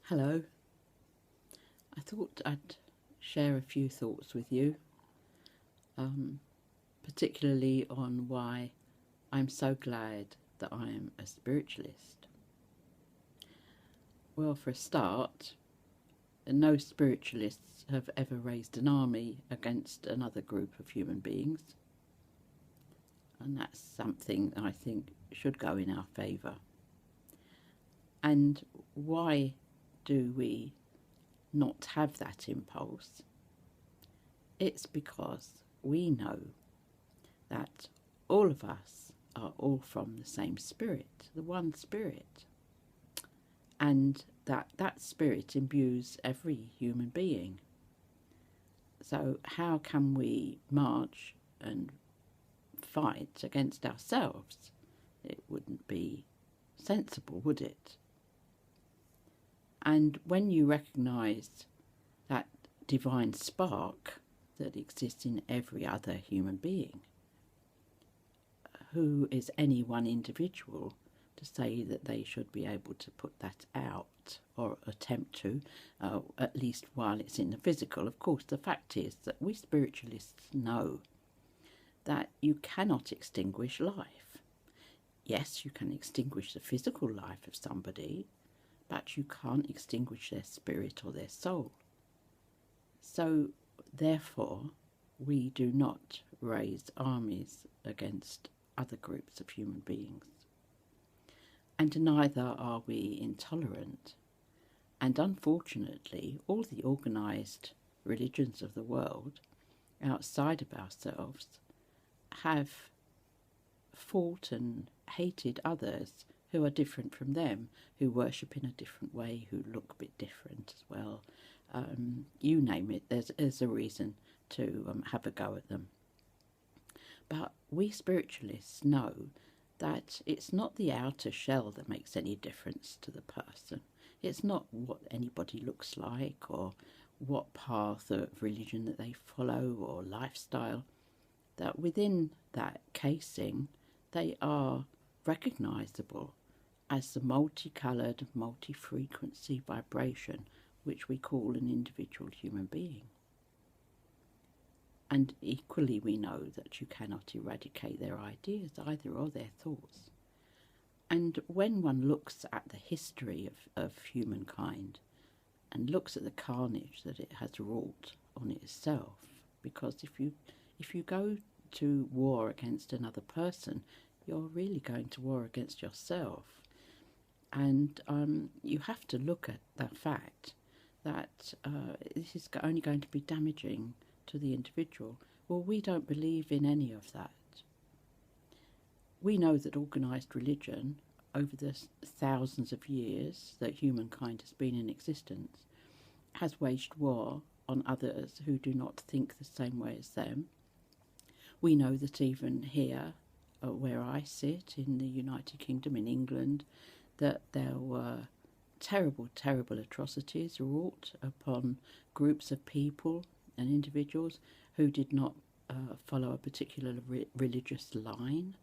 Hello. I thought I'd share a few thoughts with you, particularly on why I'm so glad that I am a spiritualist. Well, for a start, no spiritualists have ever raised an army against another group of human beings, and that's something I think should go in our favour. And why do we not have that impulse? It's because we know that all of us are all from the same spirit, the one spirit, and that spirit imbues every human being. So how can we march and fight against ourselves? It wouldn't be sensible, would it? And when you recognise that divine spark that exists in every other human being, who is any one individual to say that they should be able to put that out or attempt to, at least while it's in the physical? Of course, the fact is that we spiritualists know that you cannot extinguish life. Yes, you can extinguish the physical life of somebody, but you can't extinguish their spirit or their soul. So, therefore, we do not raise armies against other groups of human beings. And neither are we intolerant. And unfortunately, all the organised religions of the world, outside of ourselves, have fought and hated others who are different from them, who worship in a different way, who look a bit different as well. You name it, there's a reason to have a go at them. But we spiritualists know that it's not the outer shell that makes any difference to the person. It's not what anybody looks like or what path of religion that they follow or lifestyle. That within that casing, they are recognisable as the multicoloured, multi-frequency vibration which we call an individual human being. And equally we know that you cannot eradicate their ideas either or their thoughts. And when one looks at the history of humankind and looks at the carnage that it has wrought on itself, because if you go to war against another person, you're really going to war against yourself. And you have to look at the fact that this is only going to be damaging to the individual. Well, we don't believe in any of that. We know that organised religion, over the thousands of years that humankind has been in existence, has waged war on others who do not think the same way as them. We know that even here, where I sit in the United Kingdom, in England, that there were terrible, terrible atrocities wrought upon groups of people and individuals who did not follow a particular religious line.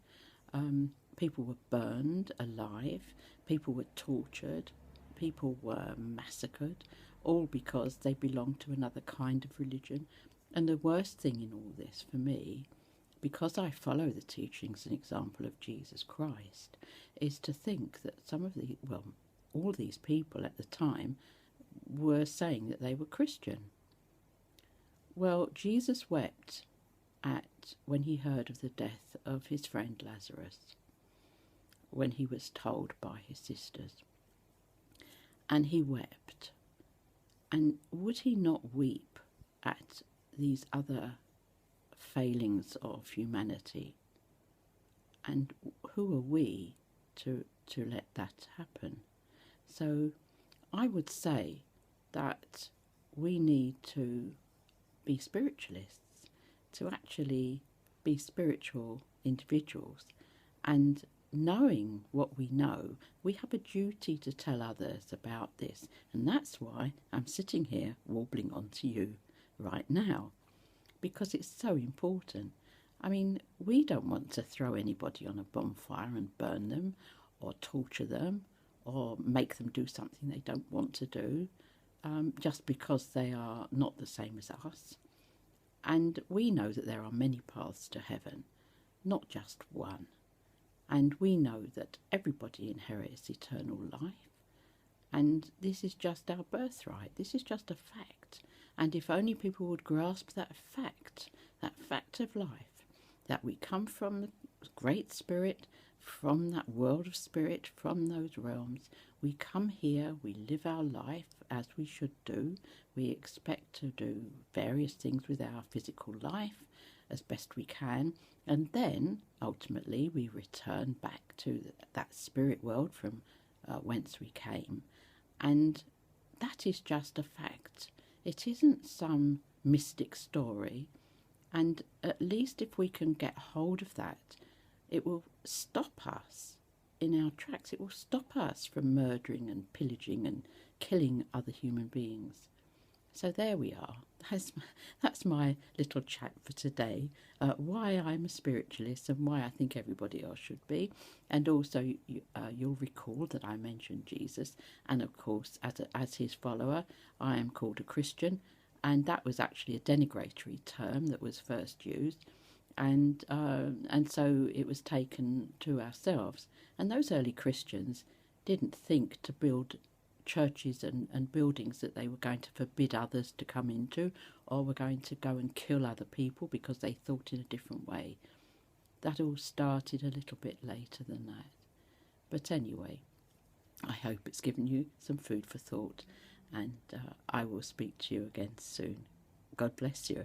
People were burned alive, people were tortured, people were massacred, all because they belonged to another kind of religion. And the worst thing in all this for me, because I follow the teachings and example of Jesus Christ, is to think that all these people at the time were saying that they were Christian. Well, Jesus wept when he heard of the death of his friend Lazarus, when he was told by his sisters. And he wept. And would he not weep at these other failings of humanity? And who are we to let that happen? So I would say that we need to be spiritualists, to actually be spiritual individuals, and knowing what we know, we have a duty to tell others about this. And that's why I'm sitting here warbling on to you right now, because it's so important. I mean, we don't want to throw anybody on a bonfire and burn them or torture them or make them do something they don't want to do, just because they are not the same as us. And we know that there are many paths to heaven, not just one. And we know that everybody inherits eternal life. And this is just our birthright. This is just a fact. And if only people would grasp that fact of life, that we come from the Great Spirit, from that world of spirit, from those realms. We come here, we live our life as we should do. We expect to do various things with our physical life as best we can. And then, ultimately, we return back to that spirit world from whence we came. And that is just a fact. It isn't some mystic story. And at least if we can get hold of that, it will stop us in our tracks. It will stop us from murdering and pillaging and killing other human beings. So there we are. That's my little chat for today. Why I'm a spiritualist and why I think everybody else should be. And also you'll recall that I mentioned Jesus. And of course, as his follower, I am called a Christian. And that was actually a denigratory term that was first used. And so it was taken to ourselves. And those early Christians didn't think to build churches and buildings that they were going to forbid others to come into, or were going to go and kill other people because they thought in a different way. That all started a little bit later than that. But anyway, I hope it's given you some food for thought, and I will speak to you again soon. God bless you.